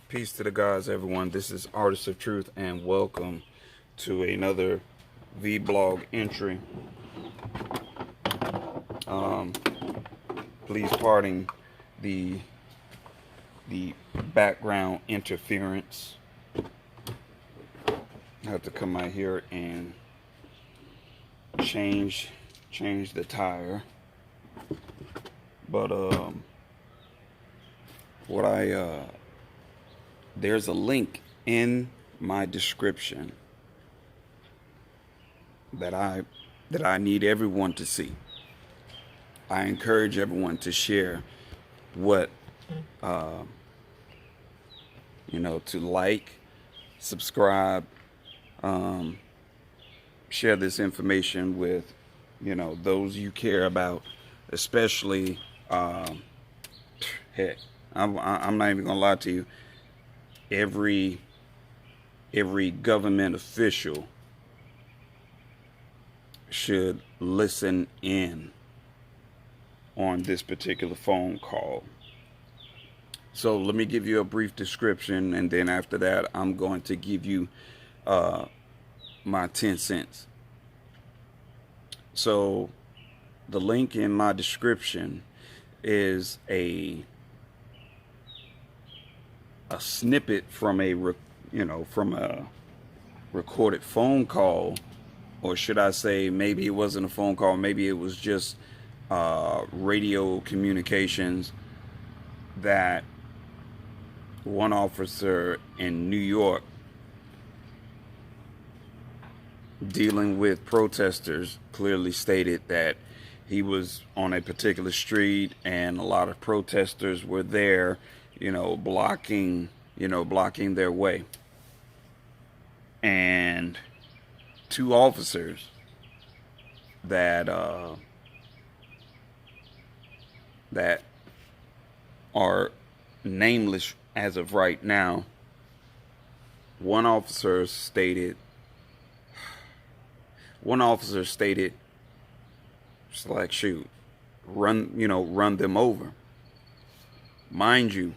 Peace to the gods, everyone. This is Artist of Truth, and welcome to another vlog entry. Um, Please pardon the background interference. I have to come out here and change the tire. But what I there's a link in my description that I need everyone to see. I encourage everyone to share what to like, subscribe, share this information with those you care about, especially heck, I'm not even gonna lie to you. Every government official should listen in on this particular phone call. So let me give you a brief description, and then after that I'm going to give you my 10 cents. So the link in my description is a snippet from a recorded phone call, or should I say, maybe it wasn't a phone call, maybe it was just radio communications that one officer in New York, dealing with protesters, clearly stated that he was on a particular street and a lot of protesters were there, blocking their way. And two officers that are nameless as of right now. One officer stated, it's like, shoot, run them over. Mind you,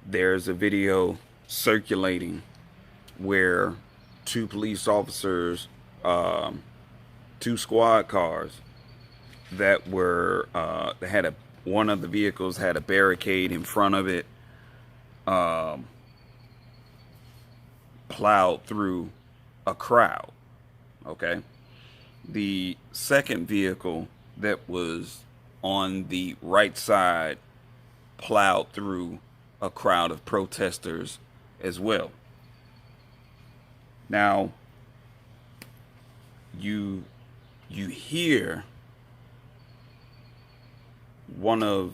there's a video circulating where two police officers, two squad cars that were one of the vehicles had a barricade in front of it, plowed through a crowd. Okay, the second vehicle that was on the right side plowed through a crowd of protesters as well. Now, you hear one of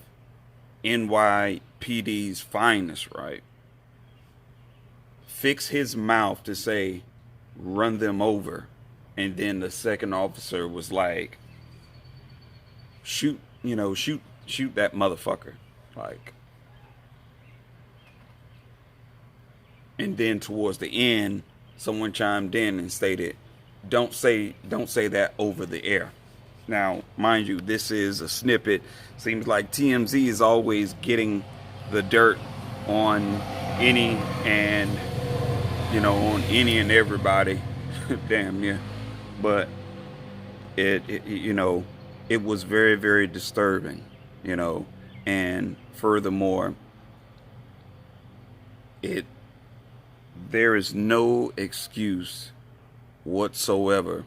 NYPD's finest, right, fix his mouth to say, run them over. And then the second officer was like, shoot that motherfucker. Like, and then towards the end, someone chimed in and stated, don't say that over the air. Now, mind you, this is a snippet. Seems like TMZ is always getting the dirt on any and everybody. Damn, yeah. But it was very, very disturbing, and furthermore, there is no excuse whatsoever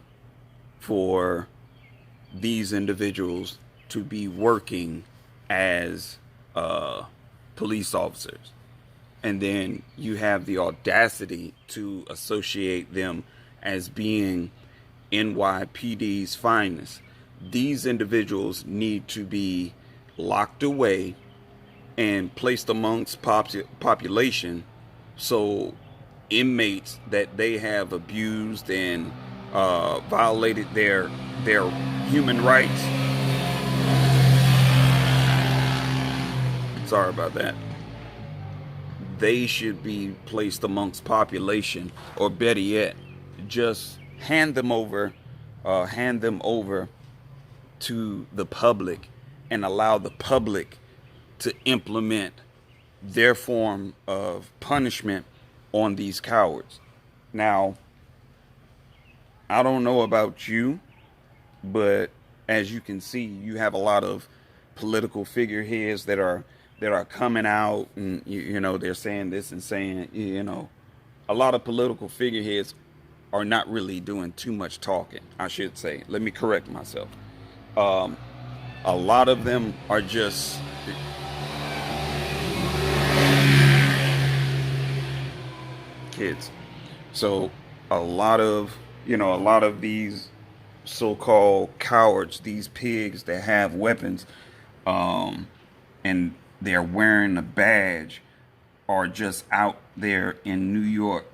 for these individuals to be working as police officers. And then you have the audacity to associate them as being NYPD's finest. These individuals need to be locked away and placed amongst population, so inmates that they have abused and violated their human rights. Sorry about that. They should be placed amongst population, or better yet, just hand them over to the public and allow the public to implement their form of punishment on these cowards. Now, I don't know about you, but as you can see, you have a lot of political figureheads that are coming out, and you know, they're saying this and saying, you know, a lot of political figureheads are not really doing too much talking, I should say. Let me correct myself. Um, a lot of them are just kids. So a lot of these so-called cowards, these pigs that have weapons, um, and they're wearing a badge, are just out there in New York,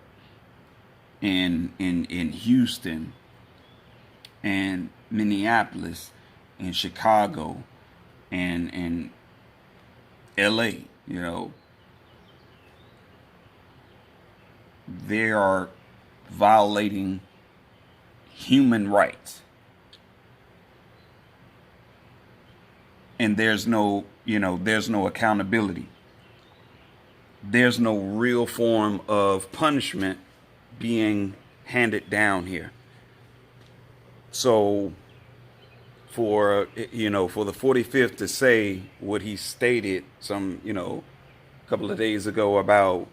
in Houston, and Minneapolis, and Chicago, and L.A. You know, they are violating human rights, and there's no accountability. There's no real form of punishment being handed down here. So for the 45th to say what he stated some, couple of days ago about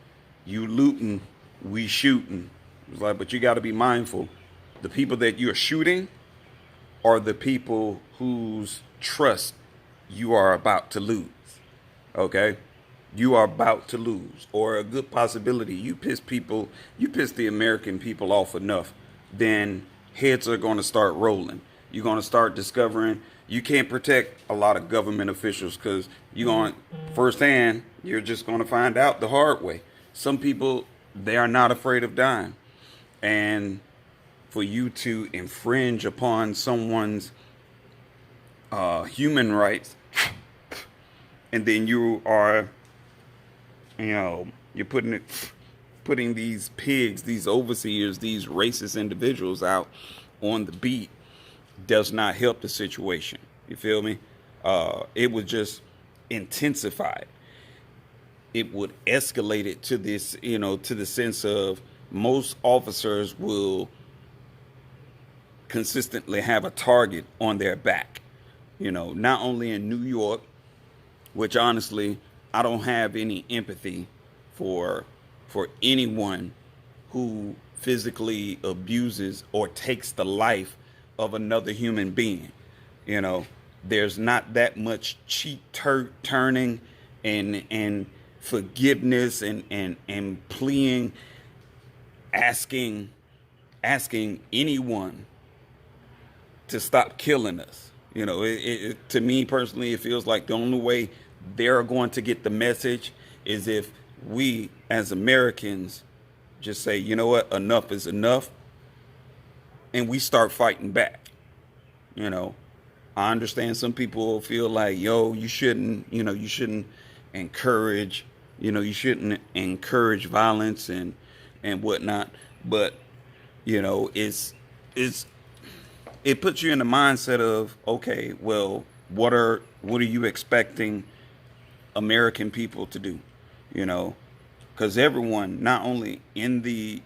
you looting, we shooting. It was like, but you got to be mindful. The people that you're shooting are the people whose trust you are about to lose. Okay? You are about to lose, or a good possibility. You piss the American people off enough, then heads are going to start rolling. You're going to start discovering you can't protect a lot of government officials, because you're just going to find out the hard way. Some people, they are not afraid of dying. And for you to infringe upon someone's human rights, and then you're putting these pigs, these overseers, these racist individuals out on the beat, does not help the situation. You feel me? It would just intensify it. It would escalate it to this, to the sense of most officers will consistently have a target on their back. Not only in New York, which honestly, I don't have any empathy for anyone who physically abuses or takes the life of another human being. There's not that much cheek turning and forgiveness and pleading, asking anyone to stop killing us. To me personally, it feels like the only way they're going to get the message is if we as Americans just say, you know what, enough is enough, and we start fighting back. I understand some people feel like, you shouldn't encourage, violence and whatnot. But, it puts you in the mindset of, okay, well, what are you expecting American people to do? Because everyone, not only in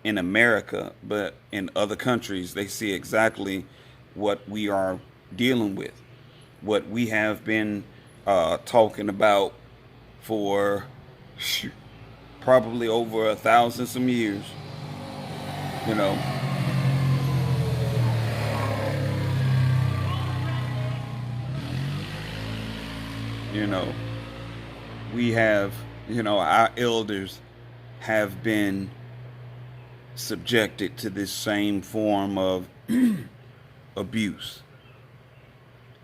America, but in other countries, they see exactly what we are dealing with, what we have been talking about for probably over 1,000 some years. you know you know we have, our elders have been subjected to this same form of abuse,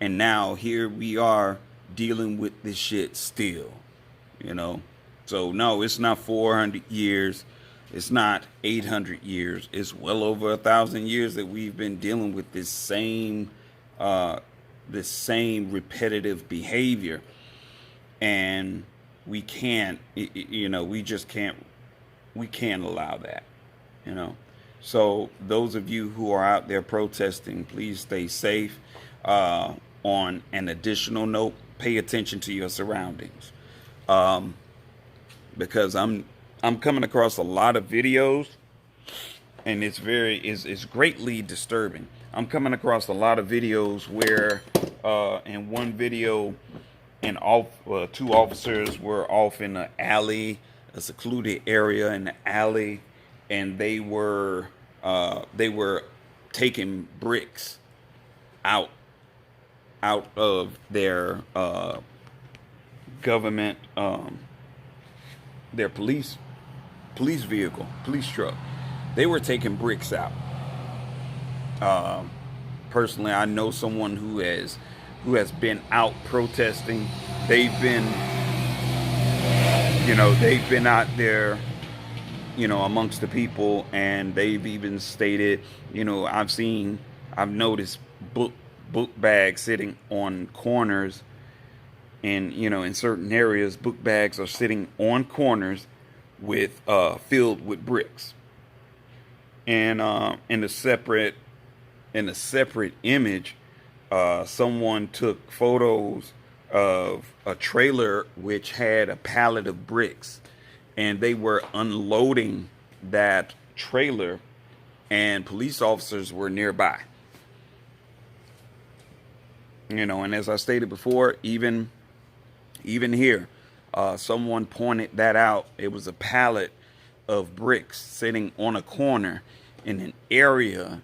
and now here we are dealing with this shit still. So no, it's not 400 years, it's not 800 years, it's well over 1,000 years that we've been dealing with this same repetitive behavior. And we can't, we can't allow that. So those of you who are out there protesting, please stay safe. On an additional note, pay attention to your surroundings. because I'm coming across a lot of videos, and it's greatly disturbing. I'm coming across a lot of videos where in one video, two officers were off in an alley, a secluded area in the alley, and they were taking bricks out of their government, their police vehicle, police truck. They were taking bricks out. Personally, I know someone who has been out protesting. They've been, they've been out there, amongst the people, and they've even stated, I've noticed book bags sitting on corners, and in certain areas, book bags are sitting on corners with filled with bricks. And in a separate image, someone took photos of a trailer which had a pallet of bricks, and they were unloading that trailer, and police officers were nearby. And as I stated before, even here, someone pointed that out. It was a pallet of bricks sitting on a corner in an area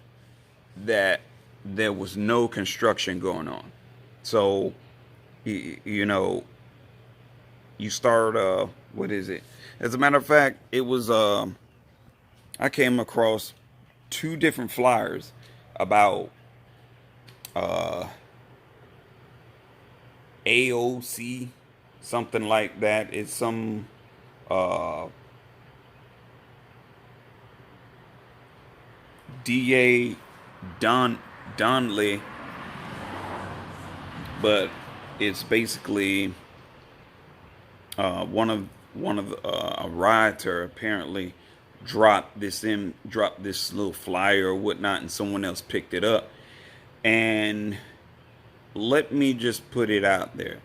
that there was no construction going on. So, you start, what is it? As a matter of fact, it was, I came across two different flyers about AOC, something like that. It's some DA Donnelly, but it's basically one of a rioter apparently dropped this little flyer or whatnot, and someone else picked it up. And let me just put it out there,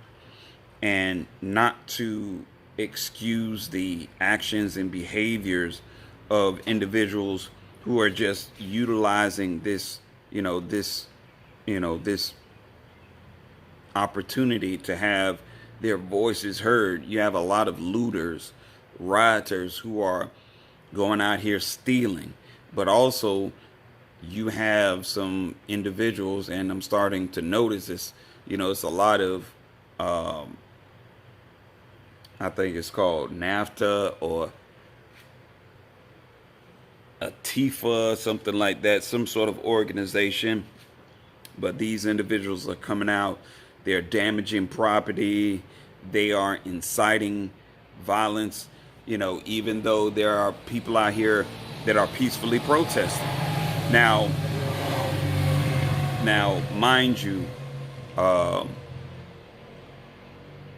and not to excuse the actions and behaviors of individuals who are just utilizing this opportunity to have their voices heard. You have a lot of looters, rioters who are going out here stealing, but also you have some individuals, and I'm starting to notice this, it's a lot of, I think it's called NAFTA or Atifa, something like that, some sort of organization. But these individuals are coming out, they're damaging property, they are inciting violence, even though there are people out here that are peacefully protesting. Now, mind you,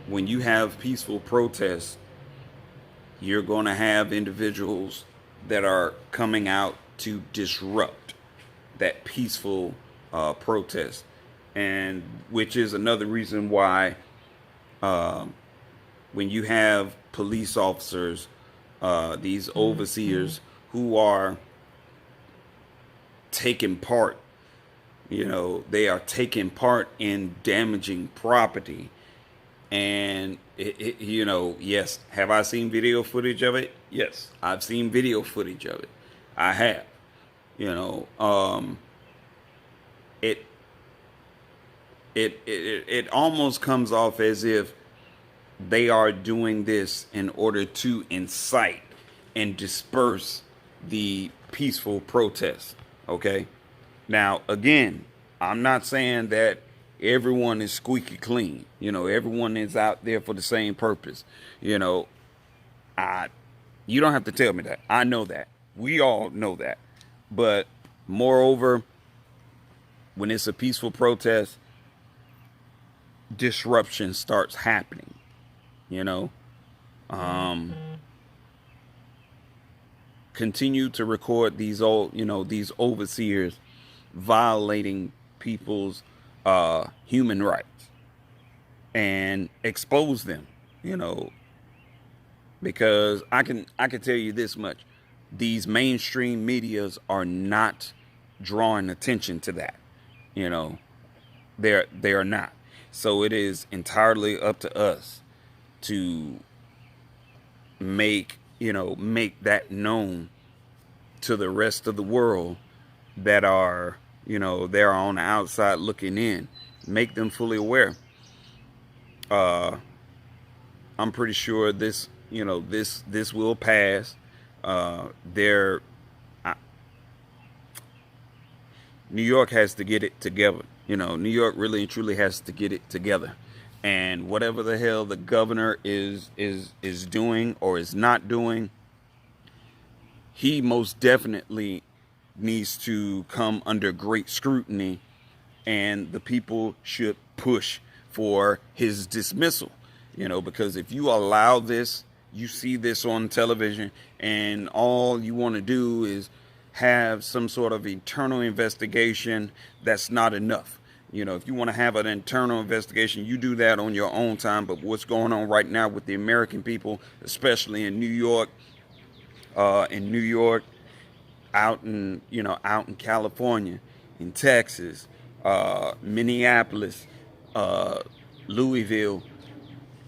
when you have peaceful protests, you're going to have individuals that are coming out to disrupt that peaceful protest, and which is another reason why when you have police officers, these overseers who are taking part, they are taking part in damaging property. And yes, have I seen video footage of it? Yes, I've seen video footage of it. I have. It almost comes off as if they are doing this in order to incite and disperse the peaceful protests. Okay. Now, again, I'm not saying that everyone is squeaky clean. Everyone is out there for the same purpose. You don't have to tell me that. I know that. We all know that. But moreover, when it's a peaceful protest, disruption starts happening. Continue to record these these overseers violating people's human rights, and expose them. because I can tell you this much: these mainstream medias are not drawing attention to that. You know, they are not. So it is entirely up to us to make that known to the rest of the world that are, they're on the outside looking in. Make them fully aware. I'm pretty sure this will pass. There, New York has to get it together. New York really and truly has to get it together. And whatever the hell the governor is doing or is not doing, he most definitely needs to come under great scrutiny, and the people should push for his dismissal. Because if you allow this, you see this on television, and all you want to do is have some sort of internal investigation, that's not enough. If you want to have an internal investigation, you do that on your own time. But what's going on right now with the American people, especially in New York, out in California, in Texas, Minneapolis, Louisville,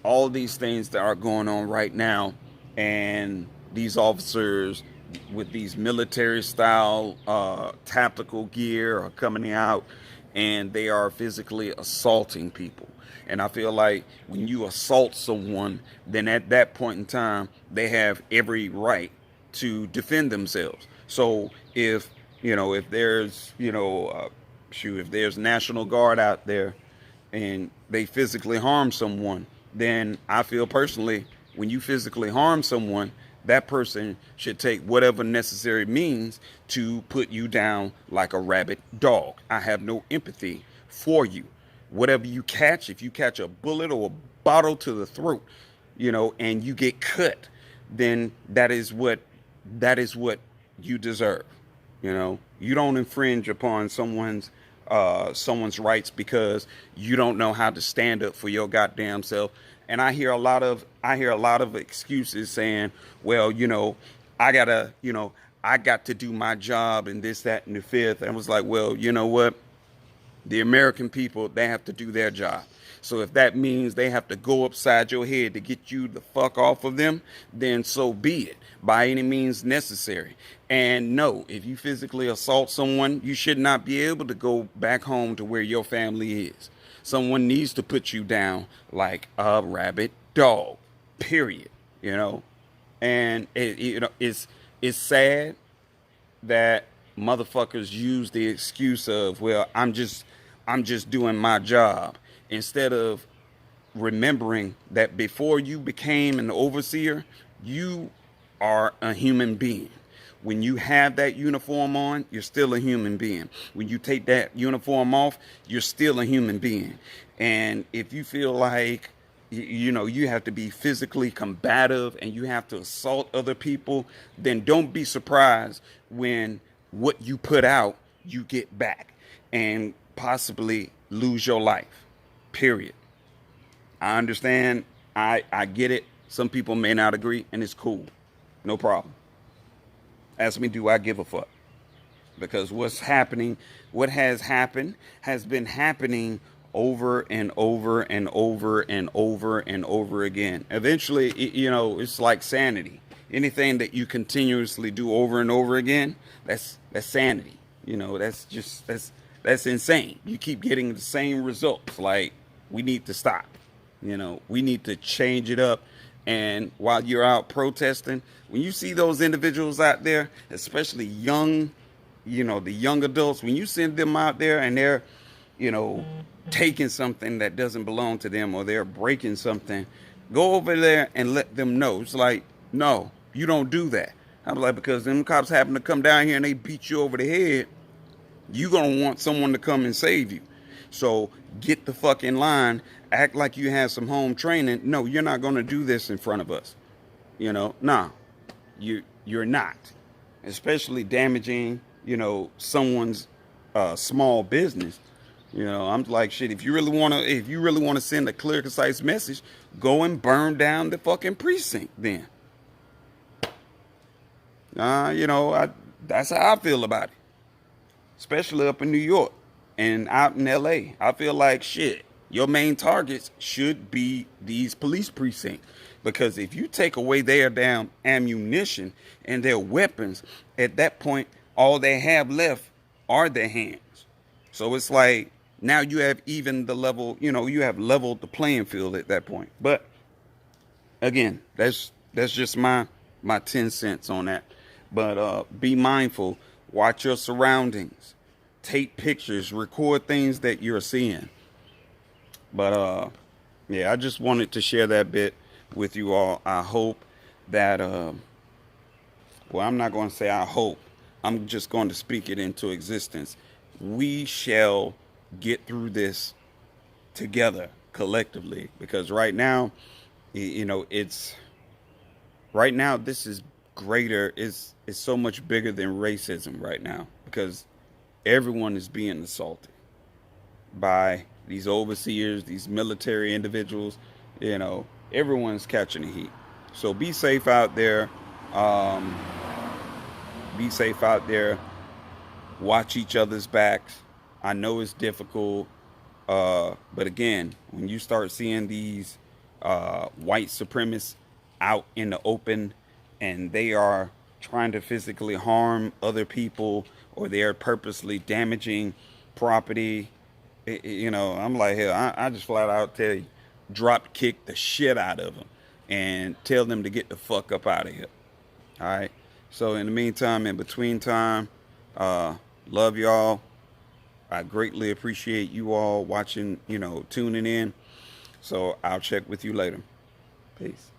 all these things that are going on right now, and these officers with these military style tactical gear are coming out, and they are physically assaulting people. And I feel like when you assault someone, then at that point in time, they have every right to defend themselves. So if there's if there's National Guard out there and they physically harm someone, then I feel personally, when you physically harm someone, that person should take whatever necessary means to put you down like a rabid dog. I have no empathy for you. Whatever you catch, if you catch a bullet or a bottle to the throat, and you get cut, then that is what you deserve. You don't infringe upon someone's rights because you don't know how to stand up for your goddamn self. And I hear a lot of excuses saying, well, I got to do my job and this, that, and the fifth. And I was like, well, you know what? The American people, they have to do their job. So if that means they have to go upside your head to get you the fuck off of them, then so be it, by any means necessary. And no, if you physically assault someone, you should not be able to go back home to where your family is. Someone needs to put you down like a rabid dog, period. And it's sad that motherfuckers use the excuse of, well, I'm just doing my job, instead of remembering that before you became an overseer, you are a human being. When you have that uniform on, you're still a human being. When you take that uniform off, you're still a human being. And if you feel like, you have to be physically combative and you have to assault other people, then don't be surprised when what you put out, you get back and possibly lose your life, period. I understand. I get it. Some people may not agree, and it's cool. No problem. Ask me, do I give a fuck? Because what has happened has been happening over and over and over and over and over again. Eventually, it's like sanity. Anything that you continuously do over and over again, that's sanity. That's insane. You keep getting the same results. Like, we need to stop. We need to change it up. And while you're out protesting, when you see those individuals out there, especially young, the young adults, when you send them out there and they're, taking something that doesn't belong to them, or they're breaking something, go over there and let them know. It's like, no, you don't do that. I'm like, because them cops happen to come down here and they beat you over the head, you're going to want someone to come and save you. So get the fuck in line, act like you have some home training. No, you're not going to do this in front of us. Nah, you're not. Especially damaging, someone's small business. I'm like, shit, if you really want to send a clear, concise message, go and burn down the fucking precinct then. That's how I feel about it, especially up in New York and out in LA. I feel like shit. Your main targets should be these police precincts because if you take away their damn ammunition and their weapons, at that point, all they have left are their hands. So it's like now you have even the level, you have leveled the playing field at that point. But again, that's just my 10 cents on that. But be mindful, watch your surroundings, take pictures, record things that you're seeing. But yeah, I just wanted to share that bit with you all. I hope that well, I'm not going to say I hope. I'm just going to speak it into existence. We shall get through this together collectively because right now, it's right now this is greater is so much bigger than racism right now because everyone is being assaulted by these overseers, these military individuals. Everyone's catching the heat. So be safe out there. um, be safe out there. Watch each other's backs. I know it's difficult, but again, when you start seeing these white supremacists out in the open and they are trying to physically harm other people or they are purposely damaging property, I'm like, hell, I just flat out tell you, drop kick the shit out of them and tell them to get the fuck up out of here. All right. So in the meantime, in between time, love y'all. I greatly appreciate you all watching, tuning in. So I'll check with you later. Peace.